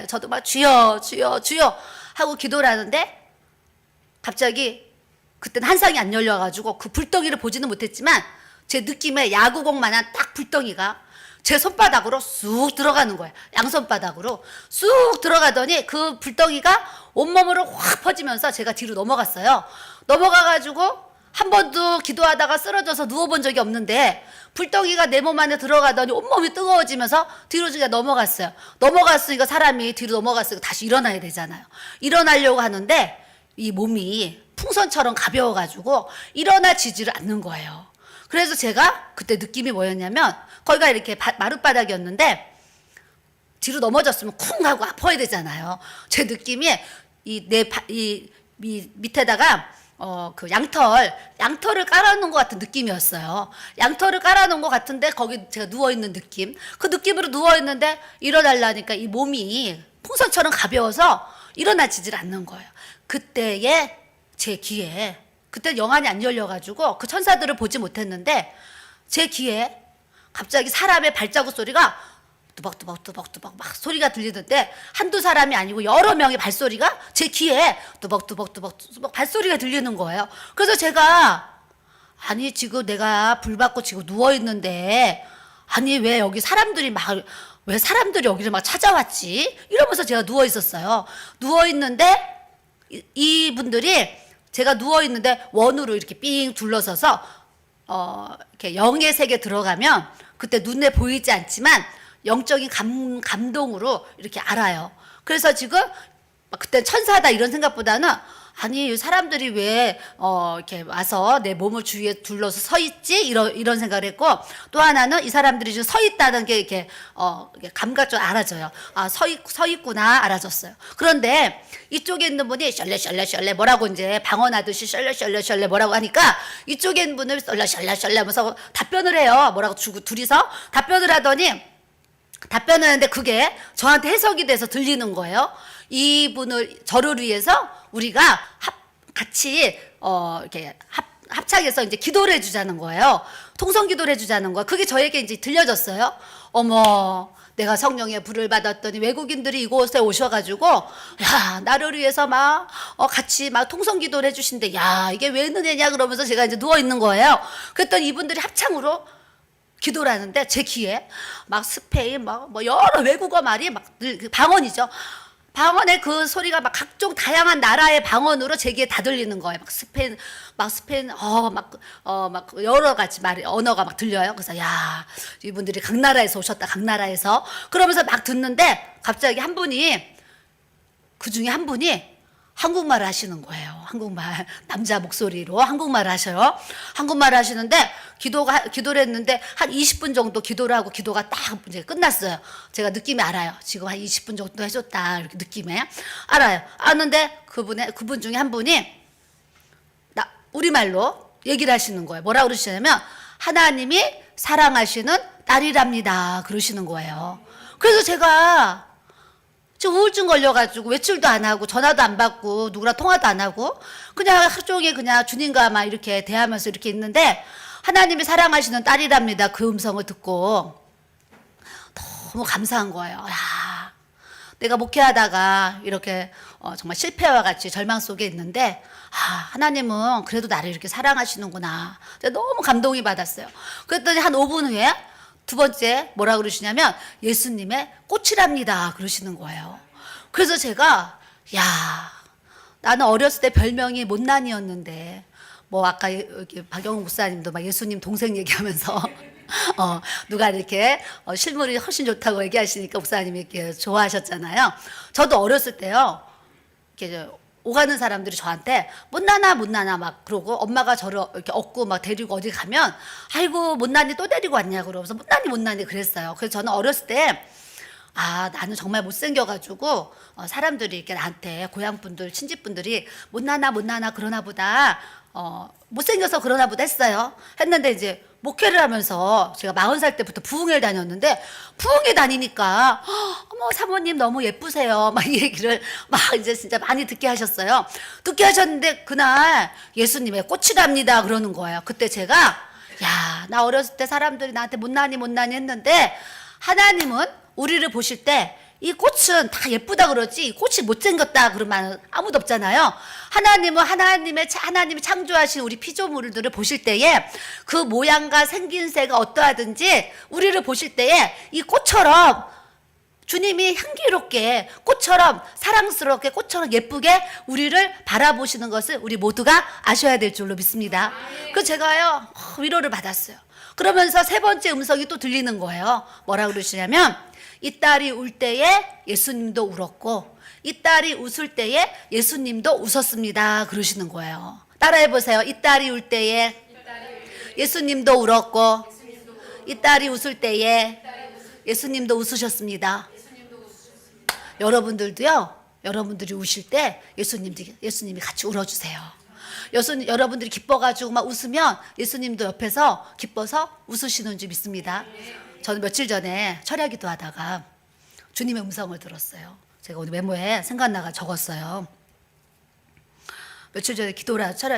저도 막 주여 주여 주여 하고 기도를 하는데 갑자기 그때는 한상이 안 열려가지고 그 불덩이를 보지는 못했지만 제 느낌에 야구공만한 딱 불덩이가 제 손바닥으로 쑥 들어가는 거예요. 양손바닥으로 쑥 들어가더니 그 불덩이가 온몸으로 확 퍼지면서 제가 뒤로 넘어갔어요. 넘어가가지고 한 번도 기도하다가 쓰러져서 누워본 적이 없는데 불덩이가 내 몸 안에 들어가더니 온몸이 뜨거워지면서 뒤로 제가 넘어갔어요. 넘어갔으니까 사람이 뒤로 넘어갔으니까 다시 일어나야 되잖아요. 일어나려고 하는데 이 몸이 풍선처럼 가벼워가지고 일어나지지를 않는 거예요. 그래서 제가 그때 느낌이 뭐였냐면 거기가 이렇게 마룻바닥이었는데 뒤로 넘어졌으면 쿵 하고 아파야 되잖아요. 제 느낌이 이 밑에다가 그 양털을 깔아놓은 것 같은 느낌이었어요. 양털을 깔아놓은 것 같은데 거기 제가 누워있는 느낌. 그 느낌으로 누워있는데 일어나려니까 이 몸이 풍선처럼 가벼워서 일어나지질 않는 거예요. 그때에 제 귀에 그때 영안이 안 열려가지고 그 천사들을 보지 못했는데 제 귀에 갑자기 사람의 발자국 소리가 뚜벅뚜벅뚜벅뚜벅 막 소리가 들리는데 한두 사람이 아니고 여러 명의 발소리가 제 귀에 뚜벅뚜벅뚜벅뚜벅 발소리가 들리는 거예요. 그래서 제가 아니 지금 내가 불 받고 지금 누워있는데 아니 왜 여기 사람들이 왜 사람들이 여기를 막 찾아왔지? 이러면서 제가 누워있었어요. 누워있는데 이분들이 제가 누워있는데 원으로 이렇게 삥 둘러서서 이렇게 영의 세계 들어가면 그때 눈에 보이지 않지만 영적인 감동으로 이렇게 알아요. 그래서 지금 그때 천사다 이런 생각보다는 아니 사람들이 왜 이렇게 와서 내 몸을 주위에 둘러서 서 있지 이런 생각을 했고 또 하나는 이 사람들이 지금 서 있다는 게 이렇게 감각적으로 알아져요. 아 서 있구나 알아졌어요. 그런데 이쪽에 있는 분이 셜레셜레셜레 뭐라고 이제 방언하듯이 셜레셜레셜레 뭐라고 하니까 이쪽에 있는 분을 셜레셜레셜레 하면서 답변을 해요. 뭐라고 둘이서 답변을 하더니 답변을 하는데 그게 저한테 해석이 돼서 들리는 거예요. 저를 위해서 우리가 같이 이렇게 합창해서 이제 기도를 해주자는 거예요. 통성 기도를 해주자는 거예요. 그게 저에게 이제 들려졌어요. 어머, 내가 성령의 불을 받았더니 외국인들이 이곳에 오셔가지고 야 나를 위해서 막 같이 막 통성 기도를 해주신대. 야 이게 왜 은혜냐 그러면서 제가 이제 누워 있는 거예요. 그랬더니 이분들이 합창으로 기도를 하는데 제 귀에 막 스페인 뭐 여러 외국어 말이 막 방언이죠. 방언의 그 소리가 막 각종 다양한 나라의 방언으로 제 귀에 다 들리는 거예요. 막 스페인 막 여러 가지 언어가 막 들려요. 그래서 야 이분들이 각 나라에서 오셨다 각 나라에서 그러면서 막 듣는데 갑자기 그 중에 한 분이 한국말을 하시는 거예요. 한국말 남자 목소리로 한국말을 하셔요. 한국말을 하시는데 기도를 했는데 한 20분 정도 기도를 하고 기도가 딱 이제 끝났어요. 제가 느낌이 알아요. 지금 한 20분 정도 해줬다 이렇게 느낌에 알아요. 아는데 그분 중에 한 분이 우리말로 얘기를 하시는 거예요. 뭐라고 그러시냐면 하나님이 사랑하시는 딸이랍니다 그러시는 거예요. 그래서 제가 지금 우울증 걸려가지고 외출도 안 하고 전화도 안 받고 누구랑 통화도 안 하고 그냥 하루 종일 그냥 주님과 막 이렇게 대하면서 이렇게 있는데 하나님이 사랑하시는 딸이랍니다 그 음성을 듣고 너무 감사한 거예요. 야, 내가 목회하다가 이렇게 정말 실패와 같이 절망 속에 있는데 하나님은 그래도 나를 이렇게 사랑하시는구나. 너무 감동이 받았어요. 그랬더니 한 5분 후에 두 번째 뭐라 그러시냐면 예수님의 꽃이랍니다 그러시는 거예요. 그래서 제가 야 나는 어렸을 때 별명이 못난이였는데 뭐 아까 여기 박영훈 목사님도 막 예수님 동생 얘기하면서 누가 이렇게 실물이 훨씬 좋다고 얘기하시니까 목사님이 이렇게 좋아하셨잖아요. 저도 어렸을 때요 이렇게 오가는 사람들이 저한테 못나나 막 그러고 엄마가 저를 이렇게 업고 막 데리고 어디 가면 아이고 못난이 또 데리고 왔냐 그러면서 못난이 그랬어요. 그래서 저는 어렸을 때 나는 정말 못생겨가지고 사람들이 이렇게 나한테 고향분들 친지분들이 못나나 그러나 보다 못생겨서 그러나 보다 했는데 이제 목회를 하면서 제가 40살 때부터 부흥회를 다녔는데 부흥회 다니니까 어머 사모님 너무 예쁘세요 막 이 얘기를 막 이제 진짜 많이 듣게 하셨어요. 듣게 하셨는데 그날 예수님의 꽃이랍니다 그러는 거예요. 그때 제가 야 나 어렸을 때 사람들이 나한테 못난이 했는데 하나님은 우리를 보실 때 이 꽃은 다 예쁘다 그러지 꽃이 못생겼다 그러면 아무도 없잖아요. 하나님은 하나님이 창조하신 우리 피조물들을 보실 때에 그 모양과 생긴새가 어떠하든지 우리를 보실 때에 이 꽃처럼 주님이 향기롭게 꽃처럼 사랑스럽게 꽃처럼 예쁘게 우리를 바라보시는 것을 우리 모두가 아셔야 될 줄로 믿습니다. 그래서 제가요 위로를 받았어요. 그러면서 세 번째 음성이 또 들리는 거예요. 뭐라 그러시냐면 이 딸이 울 때에 예수님도 울었고 이 딸이 웃을 때에 예수님도 웃었습니다 그러시는 거예요. 따라해 보세요. 이 딸이 울 때에 예수님도 울었고 이 딸이 웃을 때에 예수님도 웃으셨습니다. 여러분들도요. 여러분들이 우실 때 예수님이 같이 울어주세요. 여러분들이 기뻐가지고 막 웃으면 예수님도 옆에서 기뻐서 웃으시는 줄 믿습니다. 저는 며칠 전에 철야기도 하다가 주님의 음성을 들었어요. 제가 오늘 메모에 생각나가 적었어요. 며칠 전에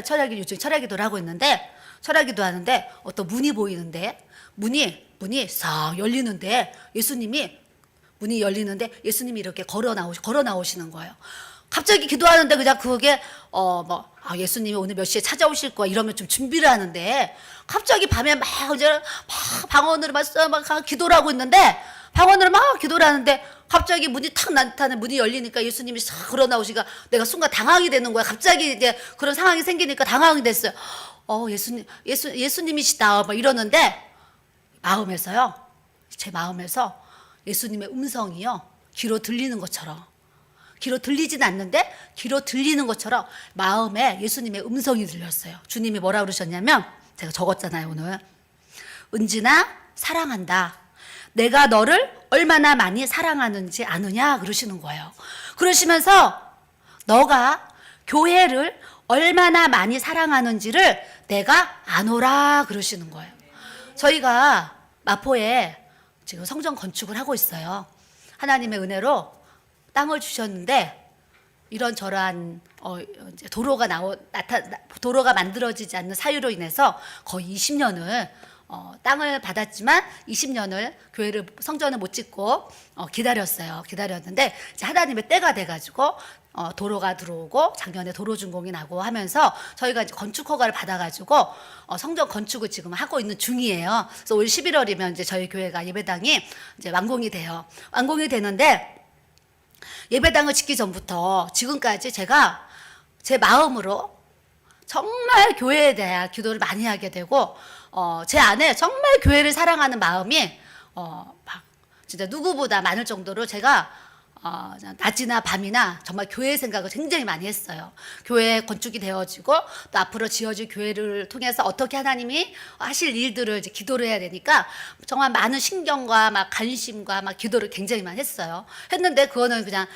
철야기 요즘 철야기도를 하고 있는데 철야기도 하는데 어떤 문이 보이는데 문이 싹 열리는데 문이 열리는데 예수님이 이렇게 걸어 나오시는 거예요. 갑자기 기도하는데 그냥 그게 예수님이 오늘 몇 시에 찾아오실 거야 이러면 좀 준비를 하는데 갑자기 밤에 막 방언으로 막 기도를 하고 있는데 방언으로 막 기도를 하는데 갑자기 문이 탁 나타나는 문이 열리니까 예수님이 싹 걸어 나오시니까 내가 순간 당황이 되는 거야. 갑자기 이제 그런 상황이 생기니까 당황이 됐어요. 예수님이시다 막 이러는데 제 마음에서 예수님의 음성이요 귀로 들리는 것처럼 귀로 들리진 않는데 귀로 들리는 것처럼 마음에 예수님의 음성이 들렸어요. 주님이 뭐라 그러셨냐면 제가 적었잖아요 오늘. 은진아 사랑한다. 내가 너를 얼마나 많이 사랑하는지 아느냐 그러시는 거예요. 그러시면서 너가 교회를 얼마나 많이 사랑하는지를 내가 아노라 그러시는 거예요. 저희가 마포에 지금 성전 건축을 하고 있어요. 하나님의 은혜로 땅을 주셨는데 이런저런 도로가 만들어지지 않는 사유로 인해서 거의 20년을 땅을 받았지만 20년을 성전을 못 짓고 기다렸는데 이제 하나님의 때가 돼가지고 도로가 들어오고 작년에 도로 준공이 나고 하면서 저희가 이제 건축 허가를 받아가지고 성전 건축을 지금 하고 있는 중이에요. 그래서 올 11월이면 이제 저희 교회가 예배당이 이제 완공이 돼요. 완공이 되는데 예배당을 짓기 전부터 지금까지 제가 제 마음으로 정말 교회에 대한 기도를 많이 하게 되고 제 안에 정말 교회를 사랑하는 마음이 막 진짜 누구보다 많을 정도로 제가 낮이나 밤이나 정말 교회 생각을 굉장히 많이 했어요. 교회 건축이 되어지고 또 앞으로 지어질 교회를 통해서 어떻게 하나님이 하실 일들을 이제 기도를 해야 되니까 정말 많은 신경과 막 관심과 막 기도를 굉장히 많이 했어요. 했는데 그거는 그냥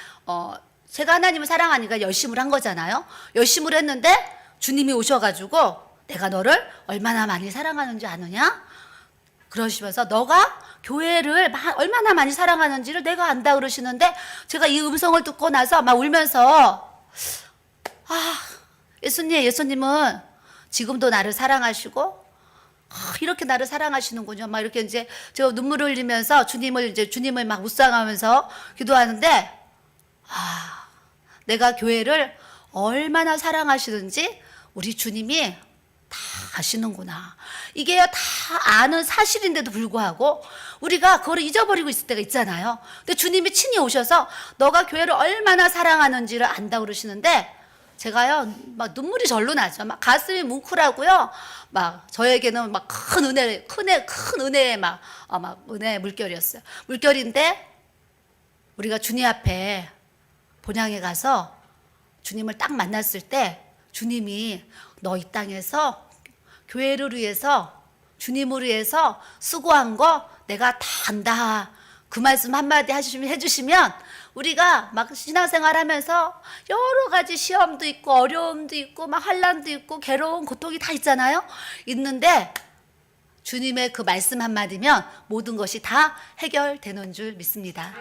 제가 하나님을 사랑하니까 열심을 한 거잖아요. 열심을 했는데 주님이 오셔가지고 내가 너를 얼마나 많이 사랑하는지 아느냐? 그러시면서 너가 교회를 얼마나 많이 사랑하는지를 내가 안다 그러시는데 제가 이 음성을 듣고 나서 막 울면서 예수님은 지금도 나를 사랑하시고 이렇게 나를 사랑하시는군요. 막 이렇게 이제 제가 눈물을 흘리면서 주님을 막 묵상하면서 기도하는데 내가 교회를 얼마나 사랑하시는지 우리 주님이 다 아시는구나. 이게 다 아는 사실인데도 불구하고 우리가 그걸 잊어버리고 있을 때가 있잖아요. 근데 주님이 친히 오셔서 너가 교회를 얼마나 사랑하는지를 안다 그러시는데 제가요 막 눈물이 절로 나죠. 막 가슴이 뭉클하고요. 막 저에게는 막 큰 은혜의 막 은혜의 물결이었어요. 물결인데 우리가 주님 앞에 본향에 가서 주님을 딱 만났을 때 주님이 너 이 땅에서 교회를 위해서 주님을 위해서 수고한 거 내가 다 안다. 그 말씀 한마디 해주시면 우리가 막 신앙생활 하면서 여러 가지 시험도 있고 어려움도 있고 막 환난도 있고 괴로운 고통이 다 있잖아요. 있는데 주님의 그 말씀 한마디면 모든 것이 다 해결되는 줄 믿습니다.